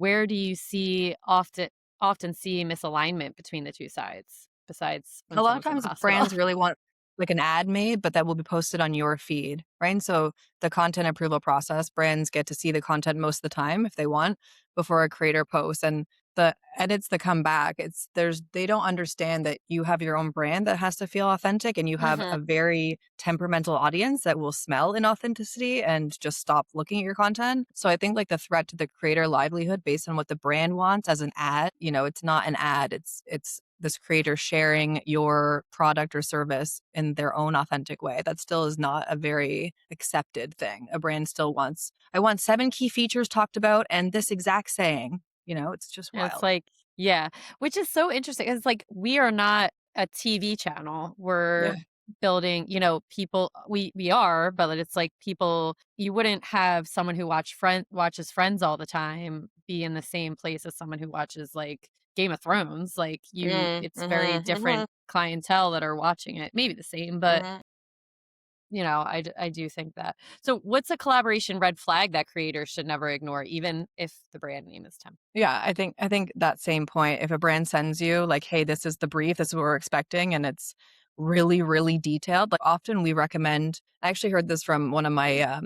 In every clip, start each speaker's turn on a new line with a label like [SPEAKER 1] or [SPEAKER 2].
[SPEAKER 1] Where do you see often see misalignment between the two sides besides when
[SPEAKER 2] A lot of
[SPEAKER 1] someone's in the
[SPEAKER 2] times
[SPEAKER 1] hospital?
[SPEAKER 2] brands really want like an ad made, but that will be posted on your feed, right? And so the content approval process, brands get to see the content most of the time if they want before a creator posts. And the edits that come back, they don't understand that you have your own brand that has to feel authentic and you have
[SPEAKER 1] Mhm.
[SPEAKER 2] a very temperamental audience that will smell inauthenticity and just stop looking at your content. So I think like the threat to the creator livelihood based on what the brand wants as an ad, it's not an ad. It's this creator sharing your product or service in their own authentic way. That still is not a very accepted thing. A brand still wants, I want 7 key features talked about and this exact saying. It's just
[SPEAKER 1] And it's
[SPEAKER 2] wild.
[SPEAKER 1] like yeah, which is so interesting. It's like we are not a TV channel.
[SPEAKER 2] Yeah.
[SPEAKER 1] We're building, people we are, but it's like people you wouldn't have someone who watches Friends all the time be in the same place as someone who watches like Game of Thrones. Like
[SPEAKER 2] Mm,
[SPEAKER 1] it's very
[SPEAKER 2] mhm,
[SPEAKER 1] different
[SPEAKER 2] mhm,
[SPEAKER 1] clientele that are watching it. Maybe the same, but
[SPEAKER 2] mhm.
[SPEAKER 1] I do think that. So what's a collaboration red flag that creators should never ignore, even if the brand name is Tim?
[SPEAKER 2] Yeah, I think that same point, if a brand sends you like, "Hey, this is the brief, this is what we're expecting," and it's really, really detailed, like, often we recommend I actually heard this from one of my,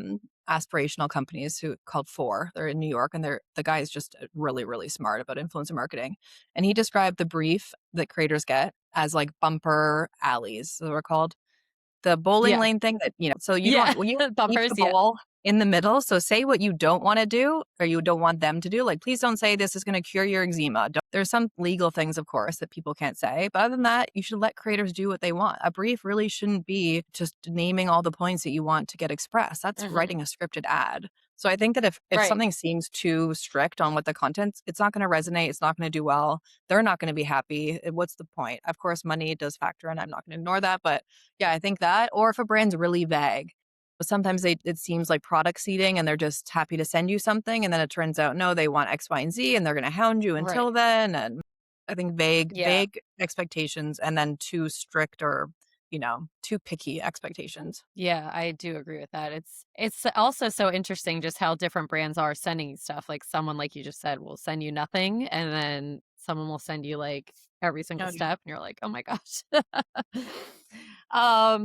[SPEAKER 2] aspirational companies who called Four. They're in New York, and the guy is just, really, really smart about influencer marketing, and he described the brief that creators get as, like, bumper alleys, so they're called. The bowling
[SPEAKER 1] Yeah.
[SPEAKER 2] lane thing that, so you
[SPEAKER 1] Yeah.
[SPEAKER 2] don't well, you keep
[SPEAKER 1] Bumpers,
[SPEAKER 2] the
[SPEAKER 1] yeah.
[SPEAKER 2] ball in the middle, so say what you don't wanna do or you don't want them to do, like, please don't say this is gonna cure your eczema. Don't There's some legal things, of course, that people can't say, but other than that, you should let creators do what they want. A brief really shouldn't be just naming all the points that you want to get expressed. That's
[SPEAKER 1] Mhm.
[SPEAKER 2] writing a scripted ad. So I think that if
[SPEAKER 1] Right.
[SPEAKER 2] something seems too strict on what the content, it's not gonna resonate, it's not gonna do well, they're not gonna be happy. What's the point? Of course, money does factor in, I'm not gonna ignore that, but yeah, I think that, or if a brand's really vague. But sometimes it seems like product seeding and they're just happy to send you something and then it turns out no, they want X, Y, and Z and they're gonna hound you until
[SPEAKER 1] Right.
[SPEAKER 2] then. And I think vague
[SPEAKER 1] Yeah.
[SPEAKER 2] vague expectations and then too strict or, too picky expectations.
[SPEAKER 1] Yeah, I do agree with that. It's also so interesting just how different brands are sending you stuff. Like someone, like you just said, will send you nothing, and then someone will send you like every single
[SPEAKER 2] Oh, yeah.
[SPEAKER 1] step, and you're like, "Oh my gosh." Um